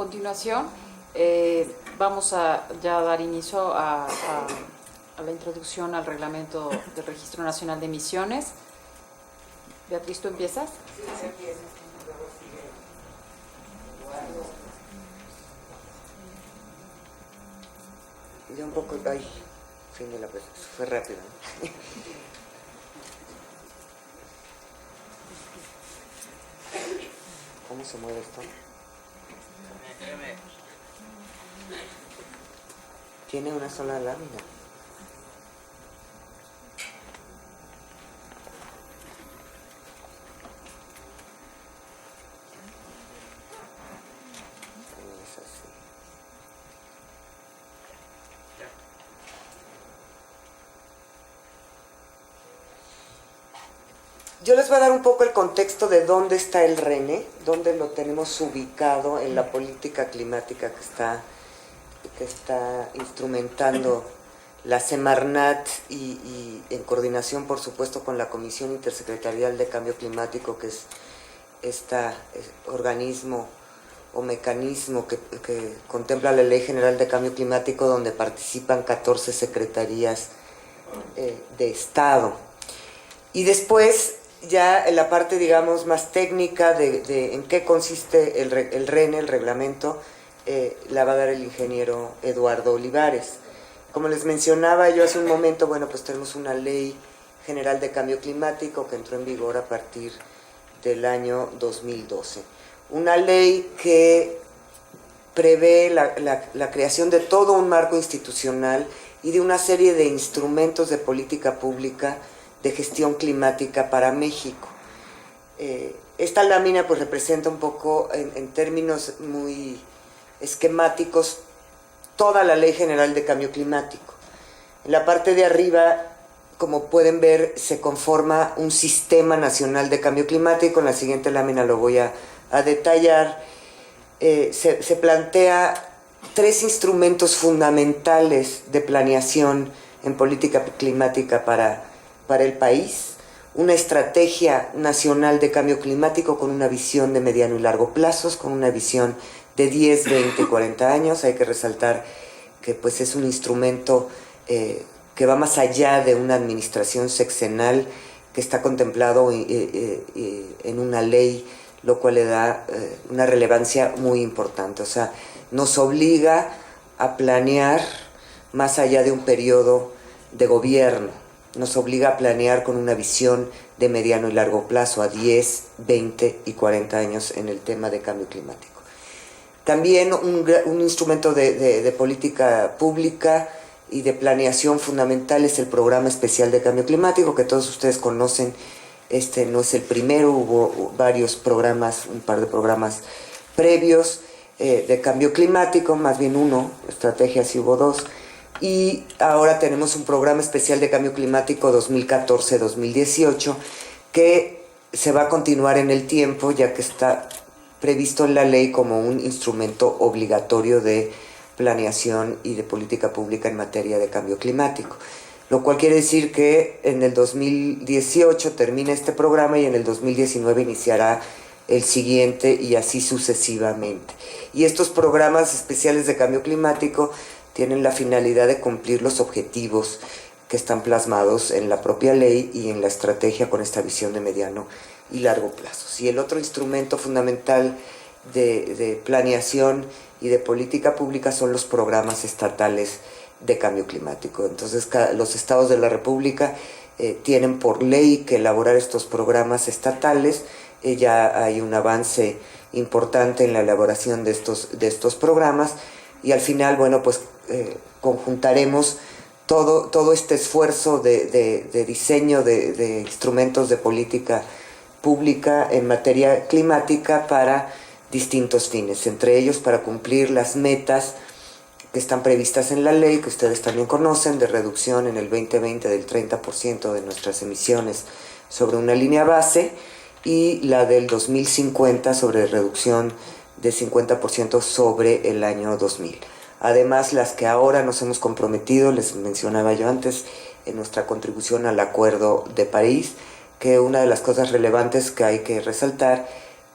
continuación vamos a ya dar inicio a la introducción al reglamento del Registro Nacional de Emisiones. Beatriz, ¿tú empiezas? Sí, se empieza. Ya un poco, ay, fin de la presentación, fue rápido, ¿no? ¿Cómo se mueve esto? Tiene una sola lámina. Es así. Yo les voy a dar un poco el contexto de dónde está el RENE, dónde lo tenemos ubicado en la política climática que está instrumentando la Semarnat y en coordinación, por supuesto, con la Comisión Intersecretarial de Cambio Climático, que es este organismo o mecanismo que contempla la Ley General de Cambio Climático, donde participan 14 secretarías de Estado. Y después, ya en la parte, digamos, más técnica de en qué consiste el RENE, el reglamento, la va a dar el ingeniero Eduardo Olivares. Como les mencionaba yo hace un momento, bueno, pues tenemos una Ley General de Cambio Climático que entró en vigor a partir del año 2012. Una ley que prevé la creación de todo un marco institucional y de una serie de instrumentos de política pública de gestión climática para México. Esta lámina pues representa un poco, en términos muy esquemáticos, toda la Ley General de Cambio Climático. En la parte de arriba, como pueden ver, se conforma un Sistema Nacional de Cambio Climático. En la siguiente lámina lo voy a detallar. Se plantea 3 instrumentos fundamentales de planeación en política climática para el país: una estrategia nacional de cambio climático con una visión de mediano y largo plazos, con una visión de 10, 20, 40 años. Hay que resaltar que pues es un instrumento que va más allá de una administración sexenal, que está contemplado en una ley, lo cual le da una relevancia muy importante. O sea, nos obliga a planear más allá de un periodo de gobierno. Nos obliga a planear con una visión de mediano y largo plazo, a 10, 20 y 40 años en el tema de cambio climático. También un instrumento de política pública y de planeación fundamental es el Programa Especial de Cambio Climático, que todos ustedes conocen. Este no es el primero, hubo varios programas, un par de programas previos de cambio climático, más bien uno, estrategias sí hubo 2. Y ahora tenemos un Programa Especial de Cambio Climático 2014-2018 que se va a continuar en el tiempo, ya que está previsto en la ley como un instrumento obligatorio de planeación y de política pública en materia de cambio climático. Lo cual quiere decir que en el 2018 termina este programa y en el 2019 iniciará el siguiente y así sucesivamente. Y estos programas especiales de cambio climático tienen la finalidad de cumplir los objetivos que están plasmados en la propia ley y en la estrategia con esta visión de mediano y largo plazo. Y el otro instrumento fundamental de planeación y de política pública son los programas estatales de cambio climático. Entonces, los estados de la República tienen por ley que elaborar estos programas estatales. Ya hay un avance importante en la elaboración de estos programas. Y al final, bueno, pues conjuntaremos todo este esfuerzo de diseño de instrumentos de política pública en materia climática para distintos fines, entre ellos para cumplir las metas que están previstas en la ley, que ustedes también conocen, de reducción en el 2020 del 30% de nuestras emisiones sobre una línea base, y la del 2050 sobre reducción de 50% sobre el año 2000. Además, las que ahora nos hemos comprometido, les mencionaba yo antes, en nuestra contribución al Acuerdo de París, que una de las cosas relevantes que hay que resaltar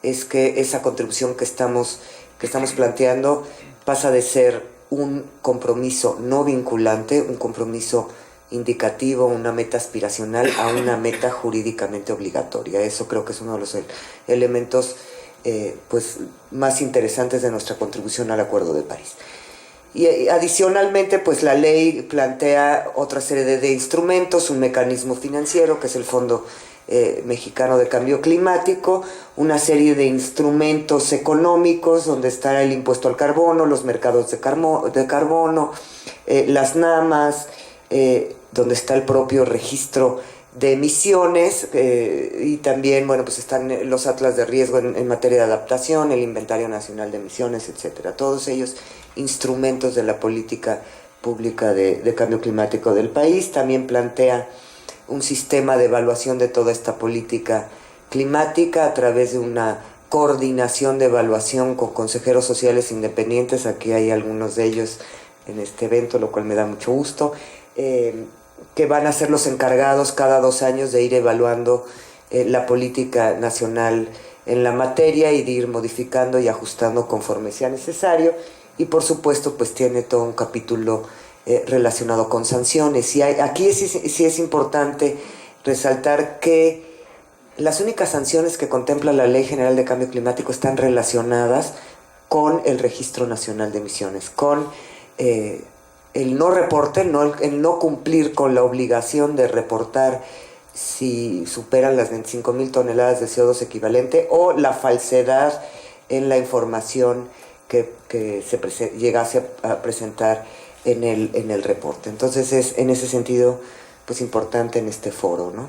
es que esa contribución que estamos que estamos planteando pasa de ser un compromiso no vinculante, un compromiso indicativo, una meta aspiracional, a una meta jurídicamente obligatoria. Eso creo que es uno de los elementos pues, más interesantes de nuestra contribución al Acuerdo de París. Y adicionalmente, pues la ley plantea otra serie de instrumentos, un mecanismo financiero, que es el Fondo Mexicano de Cambio Climático, una serie de instrumentos económicos, donde está el impuesto al carbono, los mercados de carbono, las NAMAs, donde está el propio registro de emisiones, y también, bueno, pues están los atlas de riesgo en materia de adaptación, el Inventario Nacional de Emisiones, etcétera. Todos ellos instrumentos de la política pública de cambio climático del país. También plantea un sistema de evaluación de toda esta política climática a través de una coordinación de evaluación con consejeros sociales independientes. Aquí hay algunos de ellos en este evento, lo cual me da mucho gusto, que van a ser los encargados cada 2 años de ir evaluando la política nacional en la materia y de ir modificando y ajustando conforme sea necesario. Y por supuesto, pues tiene todo un capítulo relacionado con sanciones. Y aquí sí es importante resaltar que las únicas sanciones que contempla la Ley General de Cambio Climático están relacionadas con el Registro Nacional de Emisiones, con el no reporte, el no cumplir con la obligación de reportar si superan las 25,000 toneladas de CO2 equivalente, o la falsedad en la información que se llegase a presentar en el reporte. Entonces es en ese sentido pues importante en este foro, ¿no?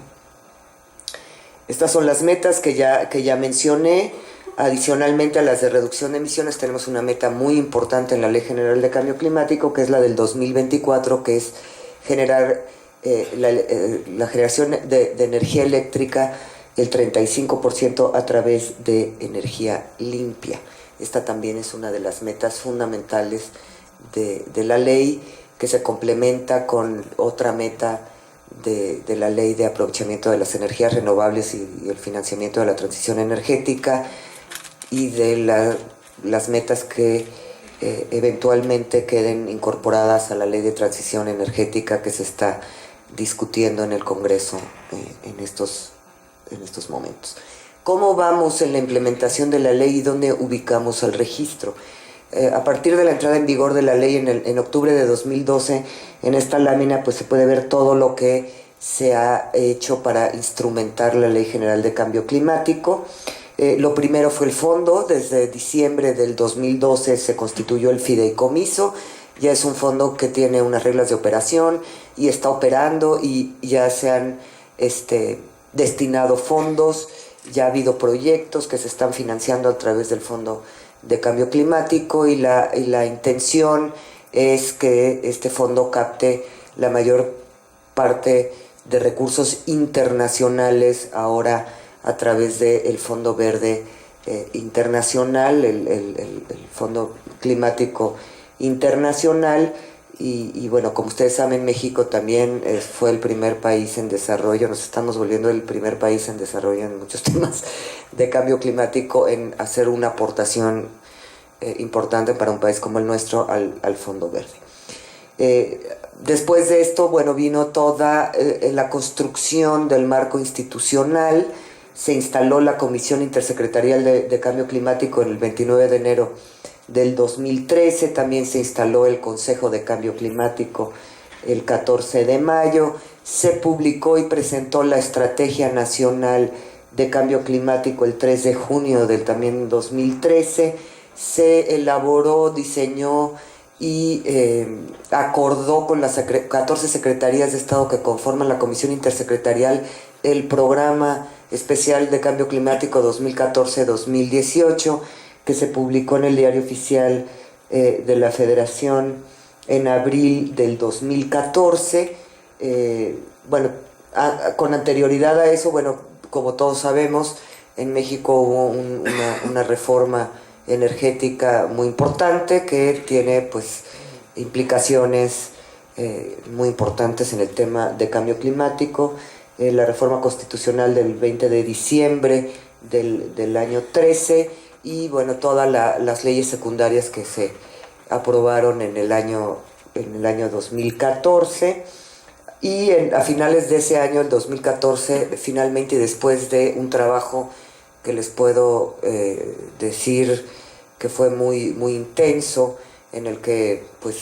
Estas son las metas que ya mencioné. Adicionalmente a las de reducción de emisiones, tenemos una meta muy importante en la Ley General de Cambio Climático, que es la del 2024, que es generar la generación de energía eléctrica, el 35% a través de energía limpia. Esta también es una de las metas fundamentales de la ley, que se complementa con otra meta de la ley de aprovechamiento de las energías renovables y el financiamiento de la transición energética, y de las metas que eventualmente queden incorporadas a la ley de transición energética que se está discutiendo en el Congreso en estos momentos. ¿Cómo vamos en la implementación de la ley y dónde ubicamos al registro? A partir de la entrada en vigor de la ley en octubre de 2012, en esta lámina pues se puede ver todo lo que se ha hecho para instrumentar la Ley General de Cambio Climático. Lo primero fue el fondo. Desde diciembre del 2012 se constituyó el fideicomiso. Ya es un fondo que tiene unas reglas de operación y está operando, y ya se han destinado fondos, ya ha habido proyectos que se están financiando a través del Fondo de Cambio Climático, y la intención es que este fondo capte la mayor parte de recursos internacionales ahora a través del Fondo Verde Internacional, el Fondo Climático Internacional. Y bueno, como ustedes saben, México también fue el primer país en desarrollo. Nos estamos volviendo el primer país en desarrollo en muchos temas de cambio climático, en hacer una aportación importante para un país como el nuestro al Fondo Verde. Después de esto, bueno, vino toda la construcción del marco institucional. Se instaló la Comisión Intersecretarial de Cambio Climático en el 29 de enero del 2013, también se instaló el Consejo de Cambio Climático el 14 de mayo, se publicó y presentó la Estrategia Nacional de Cambio Climático el 3 de junio del también 2013, se elaboró, diseñó y acordó con las 14 secretarías de Estado que conforman la Comisión Intersecretarial el Programa Especial de Cambio Climático 2014-2018, que se publicó en el Diario Oficial de la Federación en abril del 2014. Bueno, con anterioridad a eso, bueno, como todos sabemos, en México hubo una reforma energética muy importante que tiene pues implicaciones muy importantes en el tema de cambio climático. La reforma constitucional del 20 de diciembre del año 13, y bueno, todas las leyes secundarias que se aprobaron en el año 2014, y a finales de ese año, el 2014, finalmente, y después de un trabajo que les puedo decir que fue muy, muy intenso, en el que pues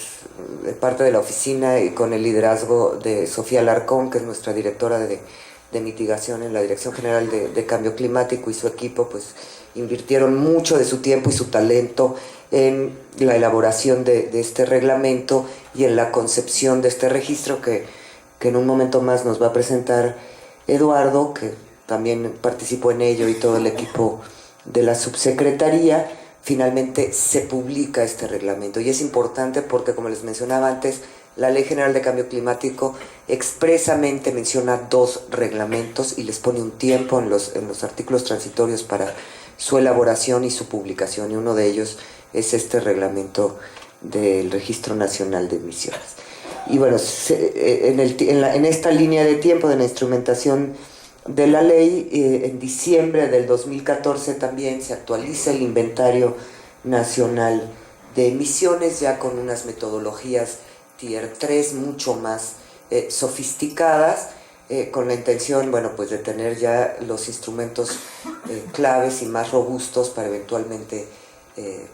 de parte de la oficina y con el liderazgo de Sofía Alarcón, que es nuestra directora de mitigación en la Dirección General de Cambio Climático, y su equipo pues invirtieron mucho de su tiempo y su talento en la elaboración de este reglamento y en la concepción de este registro que en un momento más nos va a presentar Eduardo, que también participó en ello, y todo el equipo de la subsecretaría. Finalmente se publica este reglamento, y es importante porque, como les mencionaba antes, la Ley General de Cambio Climático expresamente menciona 2 reglamentos y les pone un tiempo en los artículos transitorios para su elaboración y su publicación, y uno de ellos es este reglamento del Registro Nacional de Emisiones. Y bueno, en esta línea de tiempo de la instrumentación de la ley, en diciembre del 2014 también se actualiza el Inventario Nacional de Emisiones, ya con unas metodologías Tier 3 mucho más sofisticadas, con la intención, bueno, pues de tener ya los instrumentos claves y más robustos para eventualmente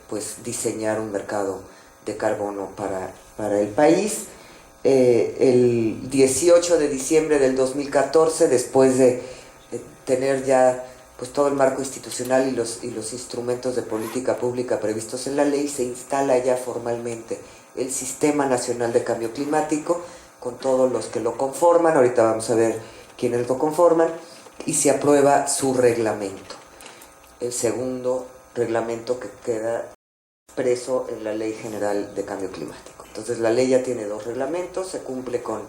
pues diseñar un mercado de carbono para el país. El 18 de diciembre del 2014, después de tener ya pues todo el marco institucional y los instrumentos de política pública previstos en la ley, se instala ya formalmente el Sistema Nacional de Cambio Climático, con todos los que lo conforman. Ahorita vamos a ver quiénes lo conforman, y se aprueba su reglamento, el segundo reglamento que queda expreso en la Ley General de Cambio Climático. Entonces la ley ya tiene 2 reglamentos, se cumple con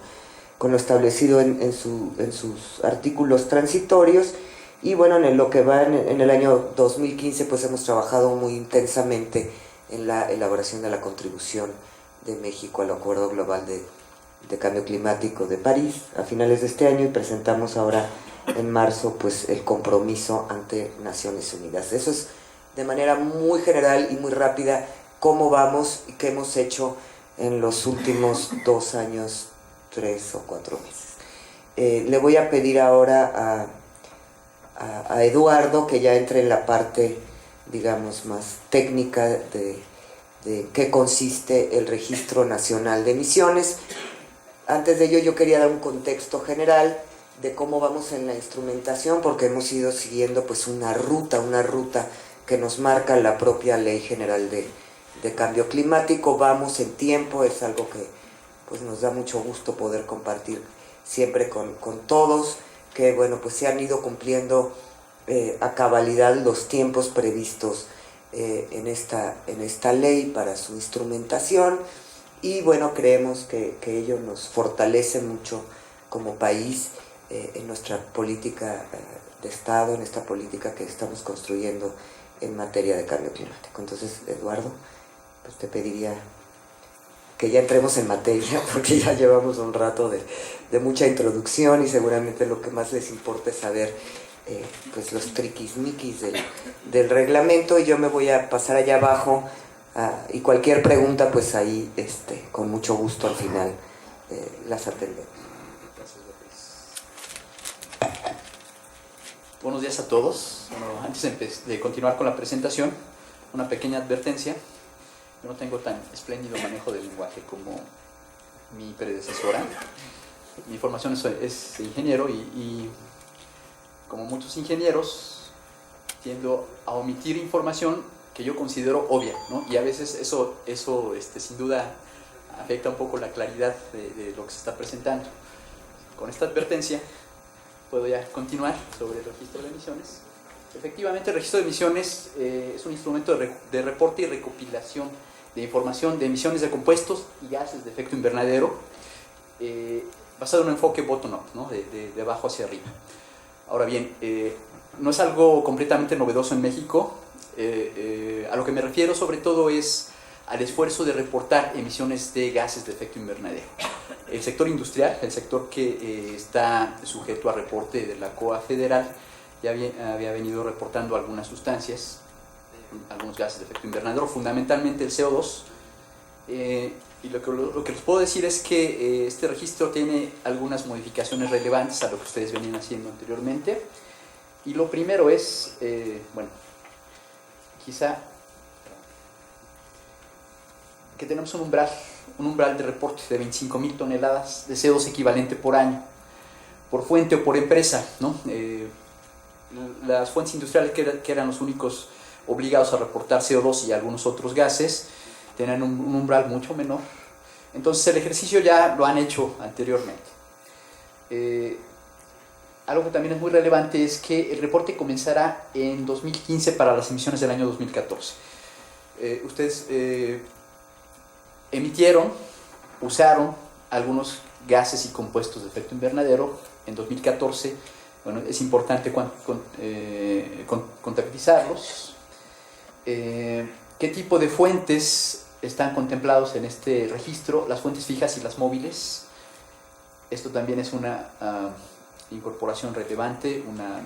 lo establecido en sus artículos transitorios, y bueno, en lo que va en el año 2015 pues hemos trabajado muy intensamente en la elaboración de la contribución de México al Acuerdo Global de Cambio Climático de París a finales de este año, y presentamos ahora en marzo pues el compromiso ante Naciones Unidas. Eso es de manera muy general y muy rápida cómo vamos y qué hemos hecho en los últimos 2 años, 3 o 4 meses. Le voy a pedir ahora a Eduardo que ya entre en la parte, digamos, más técnica de qué consiste el Registro Nacional de Emisiones. Antes de ello, yo quería dar un contexto general de cómo vamos en la instrumentación, porque hemos ido siguiendo pues una ruta que nos marca la propia Ley General de Cambio Climático. Vamos en tiempo, es algo que pues nos da mucho gusto poder compartir siempre con todos, que bueno, pues se han ido cumpliendo a cabalidad los tiempos previstos en esta ley para su instrumentación, y bueno, creemos que ello nos fortalece mucho como país en nuestra política de Estado, en esta política que estamos construyendo en materia de cambio climático. Entonces, Eduardo, pues te pediría que ya entremos en materia, porque ya llevamos un rato de mucha introducción, y seguramente lo que más les importa es saber pues los triquismiquis del reglamento, y yo me voy a pasar allá abajo y cualquier pregunta pues ahí con mucho gusto al final las atendemos. Buenos días a todos. Bueno, antes de continuar con la presentación, una pequeña advertencia. Yo no tengo tan espléndido manejo del lenguaje como mi predecesora. Mi formación es ingeniero, y como muchos ingenieros tiendo a omitir información que yo considero obvia, ¿no? Y a veces eso sin duda afecta un poco la claridad de lo que se está presentando. Con esta advertencia puedo ya continuar sobre el registro de emisiones. Efectivamente, el registro de emisiones es un instrumento de reporte y recopilación de información de emisiones de compuestos y gases de efecto invernadero, basado en un enfoque bottom-up, ¿no? de abajo hacia arriba. Ahora bien, no es algo completamente novedoso en México. A lo que me refiero sobre todo es al esfuerzo de reportar emisiones de gases de efecto invernadero. El sector industrial, el sector que está sujeto a reporte de la COA federal, ya había venido reportando algunas sustancias algunos gases de efecto invernadero, fundamentalmente el CO2. Y lo que les puedo decir es que este registro tiene algunas modificaciones relevantes a lo que ustedes venían haciendo anteriormente. Y lo primero es, bueno, quizá que tenemos un umbral de reporte de 25.000 toneladas de CO2 equivalente por año, por fuente o por empresa, ¿no? Las fuentes industriales que eran los únicos obligados a reportar CO2 y algunos otros gases, tenían un umbral mucho menor. Entonces el ejercicio ya lo han hecho anteriormente. Algo que también es muy relevante es que el reporte comenzará en 2015 para las emisiones del año 2014. Ustedes usaron algunos gases y compuestos de efecto invernadero en 2014. Bueno, es importante contabilizarlos. ¿Qué tipo de fuentes están contemplados en este registro? Las fuentes fijas y las móviles. Esto también es una incorporación relevante, una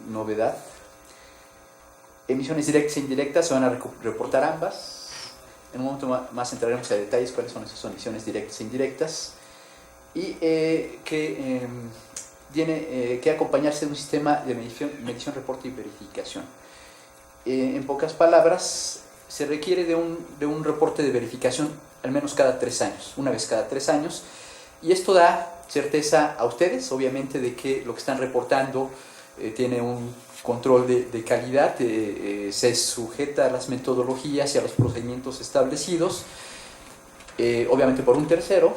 novedad. Emisiones directas e indirectas, se van a reportar ambas. En un momento más entraremos a detalles cuáles son esas emisiones directas e indirectas. Y que tiene que acompañarse de un sistema de medición, reporte y verificación. En pocas palabras, se requiere de un reporte de verificación al menos cada 3 años, una vez cada 3 años, y esto da certeza a ustedes, obviamente, de que lo que están reportando tiene un control de calidad, se sujeta a las metodologías y a los procedimientos establecidos, obviamente por un tercero.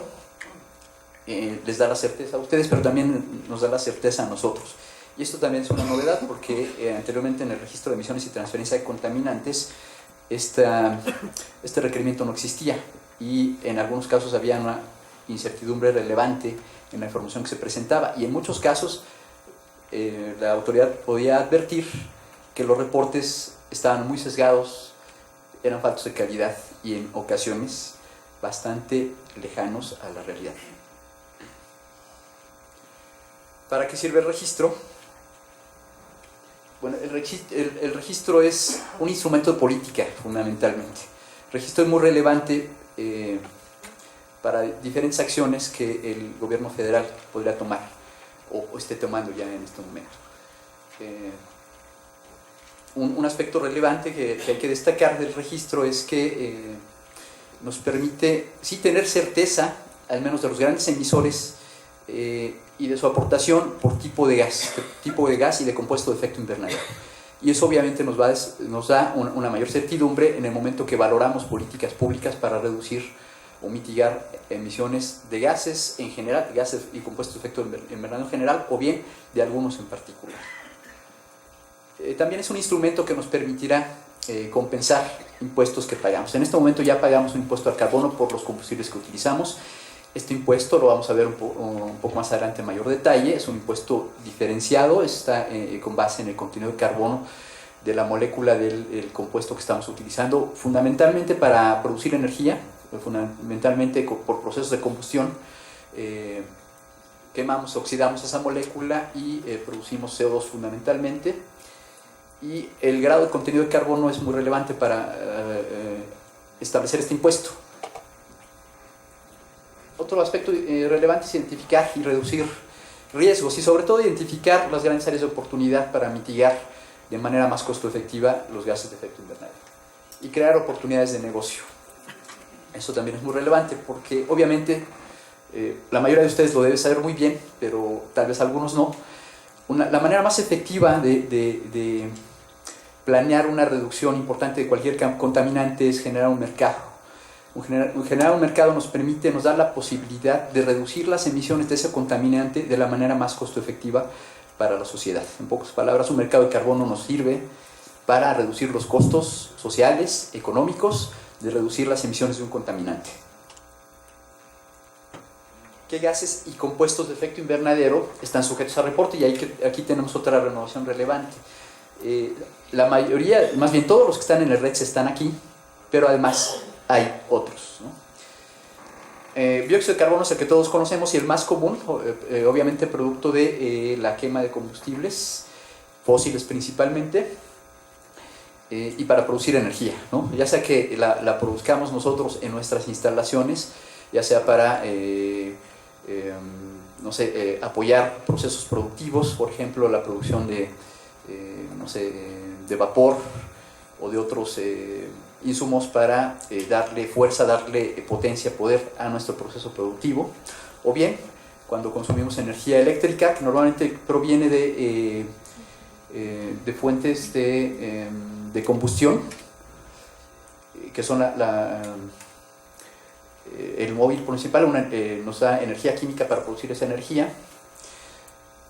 Les da la certeza a ustedes, pero también nos da la certeza a nosotros. Y esto también es una novedad porque anteriormente en el registro de emisiones y transferencia de contaminantes este requerimiento no existía y en algunos casos había una incertidumbre relevante en la información que se presentaba, y en muchos casos la autoridad podía advertir que los reportes estaban muy sesgados, eran faltos de calidad y en ocasiones bastante lejanos a la realidad. ¿Para qué sirve el registro? Bueno, el registro es un instrumento de política, fundamentalmente. El registro es muy relevante para diferentes acciones que el gobierno federal podría tomar o esté tomando ya en este momento. Un aspecto relevante que hay que destacar del registro es que nos permite sí tener certeza, al menos de los grandes emisores, y de su aportación por tipo de gas y de compuesto de efecto invernadero. Y eso obviamente nos da una mayor certidumbre en el momento que valoramos políticas públicas para reducir o mitigar emisiones de gases en general, gases y compuestos de efecto invernadero en general, o bien de algunos en particular. También es un instrumento que nos permitirá compensar impuestos que pagamos. En este momento ya pagamos un impuesto al carbono por los combustibles que utilizamos. Este impuesto lo vamos a ver un poco más adelante en mayor detalle. Es un impuesto diferenciado, está con base en el contenido de carbono de la molécula del compuesto que estamos utilizando, fundamentalmente para producir energía, fundamentalmente por procesos de combustión. Quemamos, oxidamos esa molécula y producimos CO2 fundamentalmente. Y el grado de contenido de carbono es muy relevante para establecer este impuesto. Otro aspecto relevante es identificar y reducir riesgos y sobre todo identificar las grandes áreas de oportunidad para mitigar de manera más costo efectiva los gases de efecto invernadero y crear oportunidades de negocio. Eso también es muy relevante porque obviamente la mayoría de ustedes lo deben saber muy bien, pero tal vez algunos no. La manera más efectiva de planear una reducción importante de cualquier contaminante es generar un mercado. Generar un mercado nos da la posibilidad de reducir las emisiones de ese contaminante de la manera más costo efectiva para la sociedad. En pocas palabras, un mercado de carbono nos sirve para reducir los costos sociales, económicos, de reducir las emisiones de un contaminante. ¿Qué gases y compuestos de efecto invernadero están sujetos a reporte? Y aquí tenemos otra renovación relevante. La mayoría, más bien todos los que están en el REDS están aquí, pero además hay otros, ¿no? Dióxido de carbono es el que todos conocemos y el más común, obviamente producto de la quema de combustibles fósiles principalmente. y para producir energía, ¿no? Ya sea que la produzcamos nosotros en nuestras instalaciones, ya sea para no sé, apoyar procesos productivos, por ejemplo, la producción de, no sé, de vapor o de otros insumos para darle fuerza, darle potencia, poder a nuestro proceso productivo, o bien cuando consumimos energía eléctrica, que normalmente proviene de fuentes de combustión, que son el móvil principal, nos da energía química para producir esa energía.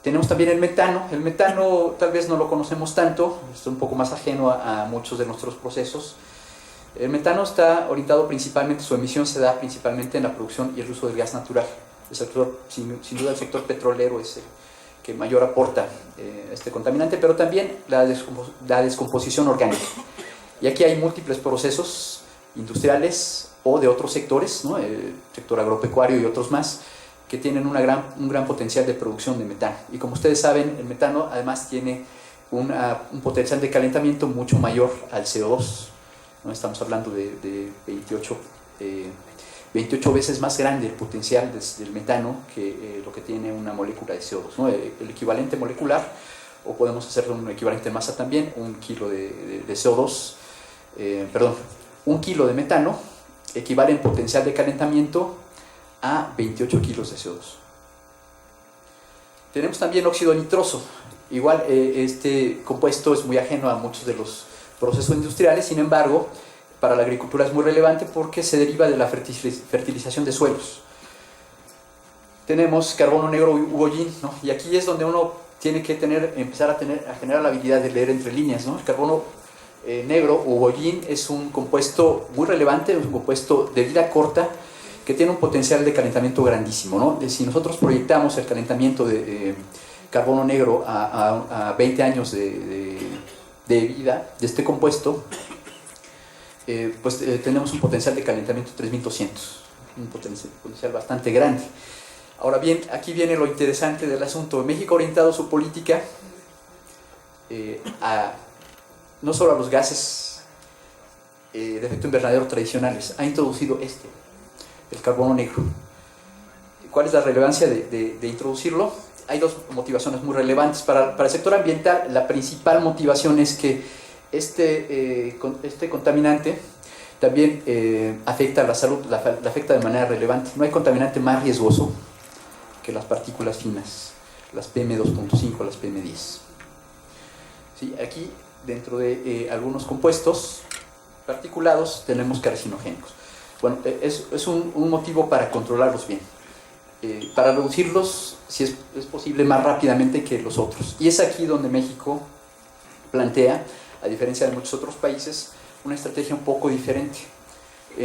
Tenemos también el metano tal vez no lo conocemos tanto, es un poco más ajeno a muchos de nuestros procesos. El metano está orientado principalmente, su emisión se da principalmente en la producción y el uso del gas natural. El sector, sin duda el sector petrolero es el que mayor aporta este contaminante, pero también la descomposición orgánica. Y aquí hay múltiples procesos industriales o de otros sectores, ¿no? El sector agropecuario y otros más, que tienen un gran potencial de producción de metano. Y como ustedes saben, el metano además tiene un potencial de calentamiento mucho mayor al CO2, ¿no? Estamos hablando de 28 veces más grande el potencial del metano que lo que tiene una molécula de CO2, ¿no? El equivalente molecular, o podemos hacer un equivalente en masa también, un kilo de CO2, perdón, un kilo de metano equivale en potencial de calentamiento a 28 kilos de CO2. Tenemos también óxido nitroso. Igual este compuesto es muy ajeno a muchos de los procesos industriales, sin embargo, para la agricultura es muy relevante porque se deriva de la fertilización de suelos. Tenemos carbono negro ugollín, ¿no? Y aquí es donde uno tiene que empezar a generar la habilidad de leer entre líneas, ¿no? El carbono negro ugollín es un compuesto muy relevante, es un compuesto de vida corta que tiene un potencial de calentamiento grandísimo, ¿no? Si nosotros proyectamos el calentamiento de carbono negro a 20 años de vida de este compuesto, tenemos un potencial de calentamiento de 3200, un potencial bastante grande. Ahora bien, aquí viene lo interesante del asunto. México ha orientado su política no solo a los gases de efecto invernadero tradicionales, ha introducido el carbono negro. ¿Cuál es la relevancia de introducirlo? Hay dos motivaciones muy relevantes. Para el sector ambiental, la principal motivación es que este contaminante también afecta a la salud, la afecta de manera relevante. No hay contaminante más riesgoso que las partículas finas, las PM2.5, las PM10. ¿Sí? Aquí, dentro de algunos compuestos particulados, tenemos carcinogénicos. Bueno, es un motivo para controlarlos bien, para reducirlos, si es posible, más rápidamente que los otros. Y es aquí donde México plantea, a diferencia de muchos otros países, una estrategia un poco diferente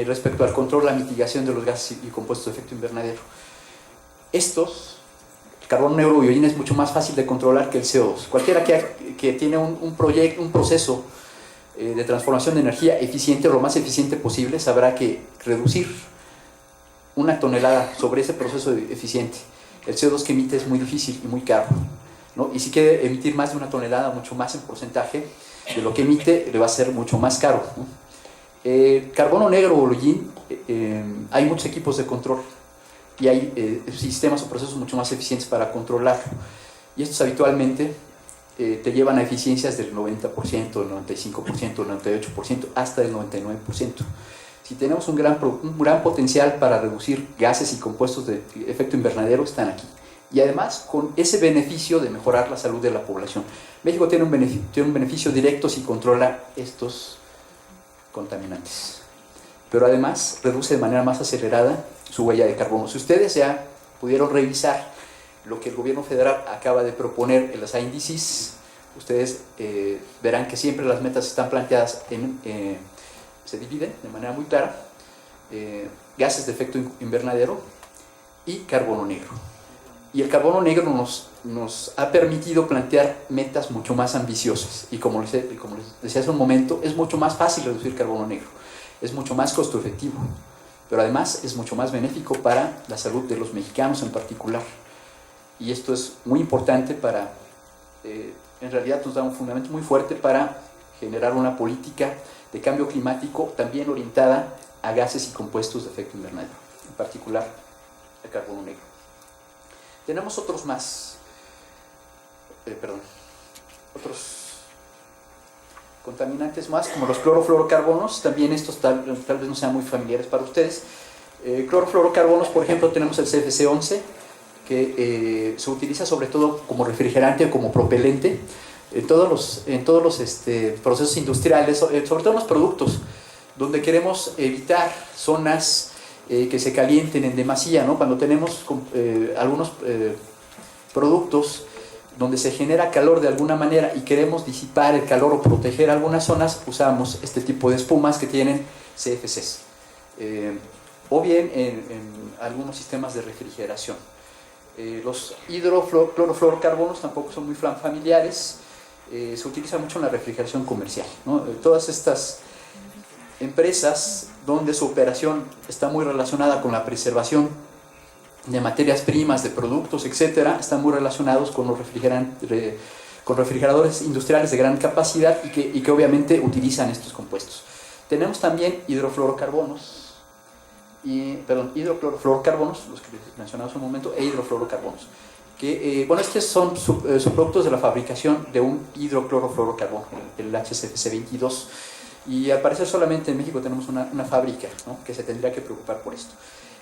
respecto al control, la mitigación de los gases y compuestos de efecto invernadero. El carbono negro ugollín es mucho más fácil de controlar que el CO2. Cualquiera que tiene un proceso de transformación de energía eficiente o lo más eficiente posible sabrá que reducir una tonelada sobre ese proceso eficiente, el CO2 que emite es muy difícil y muy caro, ¿no? Y si quiere emitir más de una tonelada, mucho más en porcentaje de lo que emite, le va a ser mucho más caro, ¿no? Carbono negro ugollín, hay muchos equipos de control y hay sistemas o procesos mucho más eficientes para controlarlo, y estos habitualmente te llevan a eficiencias del 90%, del 95%, del 98%, hasta del 99%. Si tenemos un gran potencial para reducir gases y compuestos de efecto invernadero, están aquí. Y además, con ese beneficio de mejorar la salud de la población. México tiene un beneficio directo si controla estos contaminantes. Pero además, reduce de manera más acelerada su huella de carbono. Si ustedes ya pudieron revisar lo que el gobierno federal acaba de proponer en los índices, ustedes verán que siempre las metas están planteadas se dividen de manera muy clara, gases de efecto invernadero y carbono negro. Y el carbono negro nos ha permitido plantear metas mucho más ambiciosas, y como les decía hace un momento, es mucho más fácil reducir carbono negro, es mucho más costo efectivo, pero además es mucho más benéfico para la salud de los mexicanos en particular. Y esto es muy importante en realidad nos da un fundamento muy fuerte para generar una política de cambio climático también orientada a gases y compuestos de efecto invernadero, en particular el carbono negro. Tenemos otros más, otros contaminantes más, como los clorofluorocarbonos. También estos tal vez no sean muy familiares para ustedes. Clorofluorocarbonos, por ejemplo, tenemos el CFC-11, que se utiliza sobre todo como refrigerante o como propelente en todos los procesos industriales, sobre todo en los productos, donde queremos evitar zonas que se calienten en demasía, ¿no? Cuando tenemos algunos productos donde se genera calor de alguna manera y queremos disipar el calor o proteger algunas zonas, usamos este tipo de espumas que tienen CFCs, o bien en algunos sistemas de refrigeración. Los hidroclorofluorocarbonos tampoco son muy familiares, se utiliza mucho en la refrigeración comercial, ¿no? Todas estas empresas donde su operación está muy relacionada con la preservación de materias primas, de productos, etcétera, están muy relacionados con los refrigeradores industriales de gran capacidad y que obviamente utilizan estos compuestos. Tenemos también hidrofluorocarbonos, hidroclorofluorocarbonos, los que mencionamos hace un momento, e hidrofluorocarbonos, que estos son subproductos de la fabricación de un hidroclorofluorocarbono, el HCFC-22, y al parecer solamente en México tenemos una fábrica, ¿no?, que se tendría que preocupar por esto.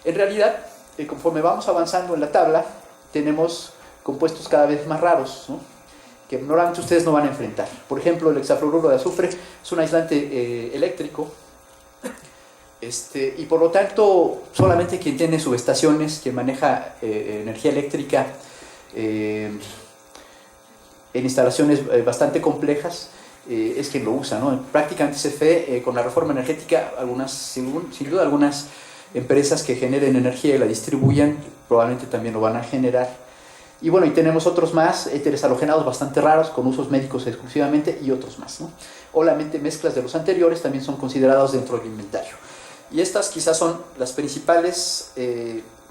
En realidad, conforme vamos avanzando en la tabla, tenemos compuestos cada vez más raros, ¿no?, que normalmente ustedes no van a enfrentar. Por ejemplo, el hexafluoruro de azufre es un aislante eléctrico, y por lo tanto solamente quien tiene subestaciones, quien maneja energía eléctrica en instalaciones bastante complejas, es quien lo usa, ¿no? Prácticamente se ve con la reforma energética, sin duda algunas empresas que generen energía y la distribuyan probablemente también lo van a generar. Y bueno, y tenemos otros más, éteres halogenados bastante raros, con usos médicos exclusivamente, y otros más, ¿no? Obviamente mezclas de los anteriores también son considerados dentro del inventario. Y estas quizás son las principales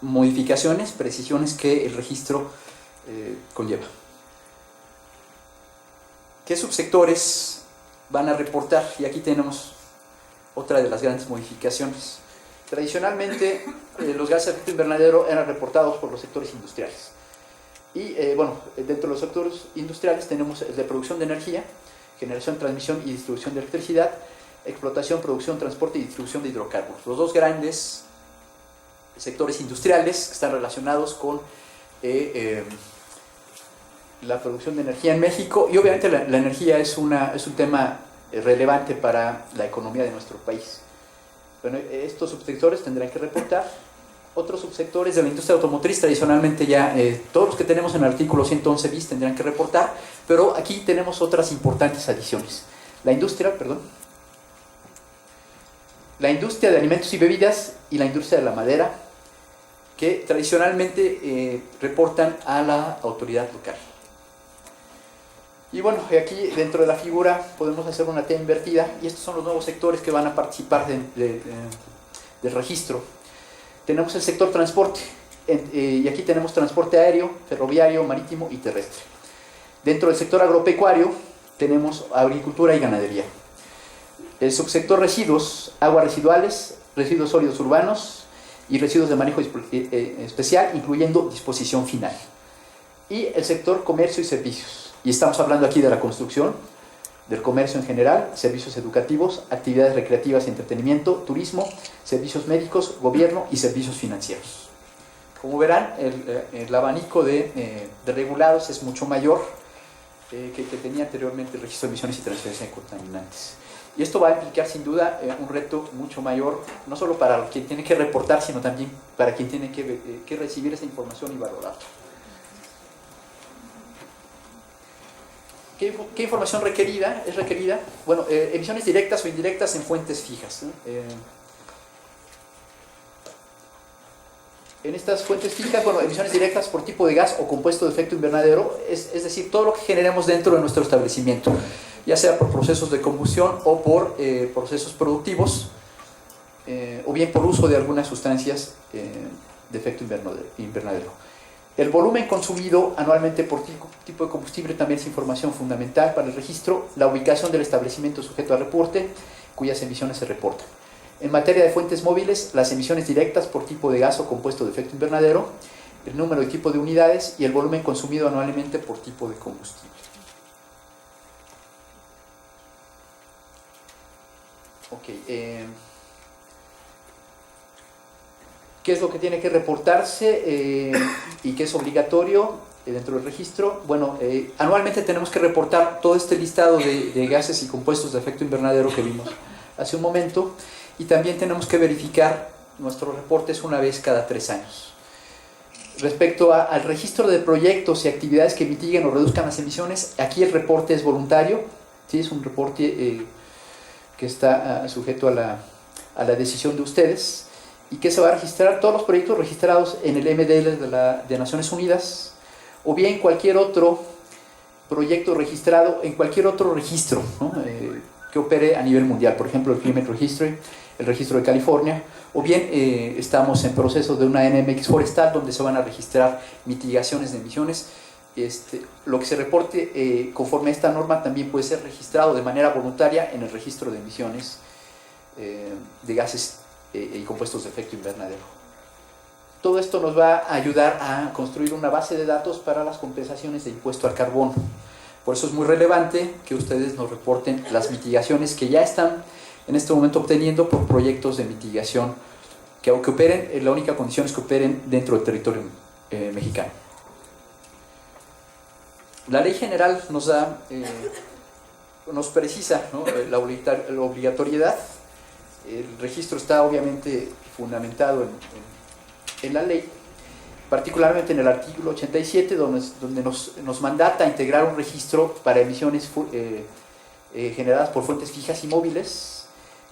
modificaciones, precisiones que el registro conlleva. ¿Qué subsectores van a reportar? Y aquí tenemos otra de las grandes modificaciones. Tradicionalmente, los gases de efecto invernadero eran reportados por los sectores industriales. Y dentro de los sectores industriales tenemos el de producción de energía, generación, transmisión y distribución de electricidad, explotación, producción, transporte y distribución de hidrocarburos. Los dos grandes sectores industriales que están relacionados con la producción de energía en México, y obviamente la energía es un tema relevante para la economía de nuestro país. Bueno, estos subsectores tendrán que reportar. Otros subsectores de la industria automotriz, tradicionalmente ya todos los que tenemos en el artículo 111 bis tendrán que reportar, pero aquí tenemos otras importantes adiciones. La industria de alimentos y bebidas y la industria de la madera, que tradicionalmente reportan a la autoridad local. Y bueno, aquí dentro de la figura podemos hacer una T invertida, y estos son los nuevos sectores que van a participar del registro. Tenemos el sector transporte, y aquí tenemos transporte aéreo, ferroviario, marítimo y terrestre. Dentro del sector agropecuario tenemos agricultura y ganadería. El subsector residuos, aguas residuales, residuos sólidos urbanos y residuos de manejo especial, incluyendo disposición final. Y el sector comercio y servicios. Y estamos hablando aquí de la construcción, del comercio en general, servicios educativos, actividades recreativas y entretenimiento, turismo, servicios médicos, gobierno y servicios financieros. Como verán, el abanico de regulados es mucho mayor que tenía anteriormente el registro de emisiones y transferencia de contaminantes. Y esto va a implicar sin duda un reto mucho mayor, no solo para quien tiene que reportar, sino también para quien tiene que recibir esa información y valorarla. ¿Qué información es requerida? Bueno, emisiones directas o indirectas en fuentes fijas, ¿no? En estas fuentes fijas, emisiones directas por tipo de gas o compuesto de efecto invernadero, es decir, todo lo que generemos dentro de nuestro establecimiento, ya sea por procesos de combustión o por procesos productivos, o bien por uso de algunas sustancias de efecto invernadero. El volumen consumido anualmente por tipo de combustible también es información fundamental para el registro. La ubicación del establecimiento sujeto al reporte, cuyas emisiones se reportan. En materia de fuentes móviles, las emisiones directas por tipo de gas o compuesto de efecto invernadero, el número y tipo de unidades y el volumen consumido anualmente por tipo de combustible. Ok. ¿Qué es lo que tiene que reportarse y qué es obligatorio dentro del registro? Bueno, anualmente tenemos que reportar todo este listado de gases y compuestos de efecto invernadero que vimos hace un momento, y también tenemos que verificar nuestros reportes una vez cada 3 años. Respecto al registro de proyectos y actividades que mitiguen o reduzcan las emisiones, aquí el reporte es voluntario, ¿sí? Es un reporte que está sujeto a la decisión de ustedes, y que se va a registrar todos los proyectos registrados en el MDL de Naciones Unidas, o bien cualquier otro proyecto registrado en cualquier otro registro, ¿no? Que opere a nivel mundial, por ejemplo el Climate Registry, el registro de California, o bien estamos en proceso de una NMX forestal donde se van a registrar mitigaciones de emisiones. Lo que se reporte conforme a esta norma también puede ser registrado de manera voluntaria en el registro de emisiones de gases y compuestos de efecto invernadero. Todo esto nos va a ayudar a construir una base de datos para las compensaciones de impuesto al carbono. Por eso es muy relevante que ustedes nos reporten las mitigaciones que ya están en este momento obteniendo por proyectos de mitigación que aunque operen, la única condición es que operen dentro del territorio mexicano. La ley general nos precisa, ¿no?, la obligatoriedad. El registro está obviamente fundamentado en la ley, particularmente en el artículo 87, donde nos mandata integrar un registro para emisiones generadas por fuentes fijas y móviles.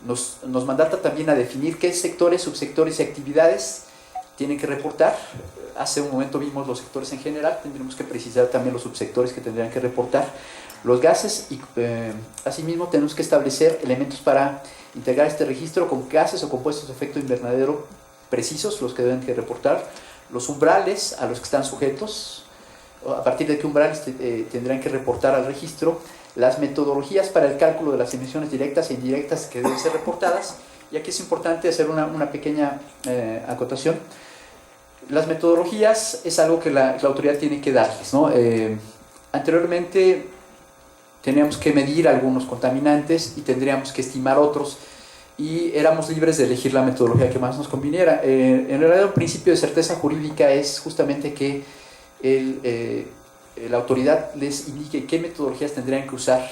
Nos mandata también a definir qué sectores, subsectores y actividades tienen que reportar. Hace un momento vimos los sectores en general, tendremos que precisar también los subsectores que tendrían que reportar los gases, y asimismo tenemos que establecer elementos para integrar este registro con gases o compuestos de efecto invernadero precisos, los que deben que reportar, los umbrales a los que están sujetos, a partir de qué umbrales tendrán que reportar al registro, las metodologías para el cálculo de las emisiones directas e indirectas que deben ser reportadas. Y aquí es importante hacer una pequeña acotación. Las metodologías es algo que la autoridad tiene que darles, ¿no? Anteriormente teníamos que medir algunos contaminantes y tendríamos que estimar otros, y éramos libres de elegir la metodología que más nos conviniera. En realidad el principio de certeza jurídica es justamente que la autoridad les indique qué metodologías tendrían que usar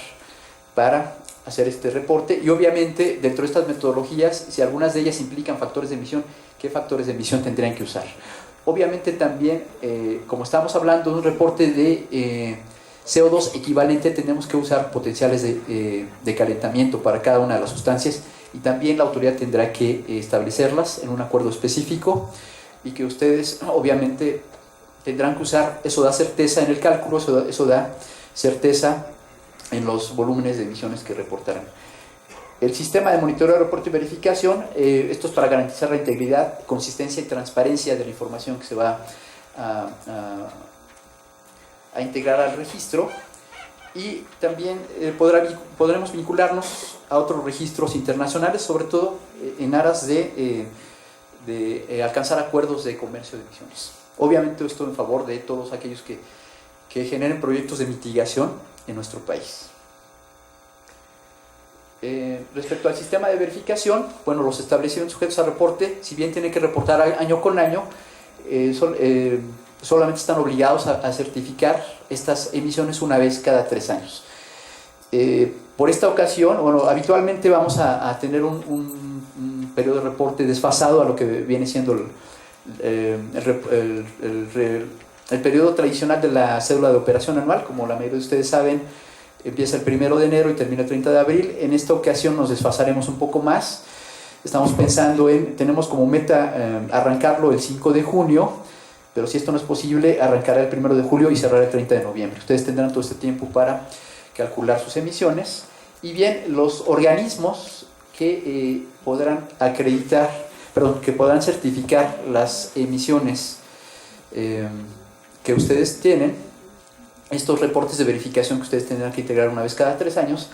para hacer este reporte, y obviamente dentro de estas metodologías, si algunas de ellas implican factores de emisión, qué factores de emisión tendrían que usar. Obviamente también, como estamos hablando de un reporte de CO2 equivalente, tenemos que usar potenciales de calentamiento para cada una de las sustancias, y también la autoridad tendrá que establecerlas en un acuerdo específico, y que ustedes obviamente tendrán que usar. Eso da certeza en el cálculo, eso da certeza en los volúmenes de emisiones que reportarán. El sistema de monitoreo, reporte y verificación, esto es para garantizar la integridad, consistencia y transparencia de la información que se va a integrar al registro, y también podremos vincularnos a otros registros internacionales, sobre todo en aras de alcanzar acuerdos de comercio de emisiones. Obviamente esto en favor de todos aquellos que generen proyectos de mitigación en nuestro país. Respecto al sistema de verificación, bueno, los establecimientos sujetos a reporte, si bien tienen que reportar año con año, solamente están obligados a certificar estas emisiones una vez cada 3 años. Por esta ocasión, bueno, habitualmente vamos a tener un periodo de reporte desfasado a lo que viene siendo el periodo tradicional de la cédula de operación anual. Como la mayoría de ustedes saben, empieza el 1 de enero y termina el 30 de abril. En esta ocasión nos desfasaremos un poco más. Estamos pensando tenemos como meta arrancarlo el 5 de junio, pero si esto no es posible, arrancará el 1 de julio y cerrará el 30 de noviembre. Ustedes tendrán todo este tiempo para calcular sus emisiones. Y bien, los organismos que podrán certificar las emisiones que ustedes tienen, estos reportes de verificación que ustedes tendrán que integrar una vez cada 3 años,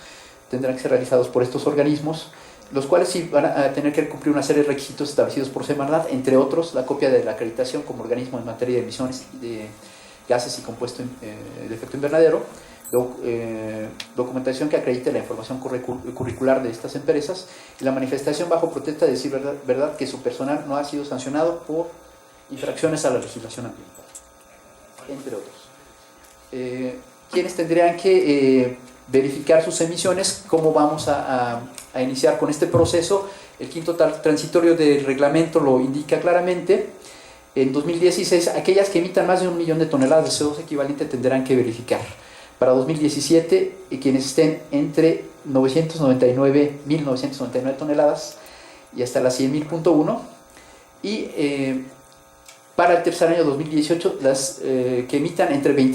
tendrán que ser realizados por estos organismos, los cuales sí van a tener que cumplir una serie de requisitos establecidos por Semarnat, entre otros la copia de la acreditación como organismo en materia de emisiones de gases y compuesto de efecto invernadero, documentación que acredite la información curricular de estas empresas y la manifestación bajo protesta de decir verdad que su personal no ha sido sancionado por infracciones a la legislación ambiental, entre otros. Quienes tendrían que verificar sus emisiones, cómo vamos a iniciar con este proceso. El quinto transitorio del reglamento lo indica claramente. En 2016, aquellas que emitan más de 1 millón de toneladas de CO2 equivalente tendrán que verificar. Para 2017, quienes estén entre 999.999 toneladas y hasta las 100.000.1. Y para el tercer año 2018, las que emitan entre 25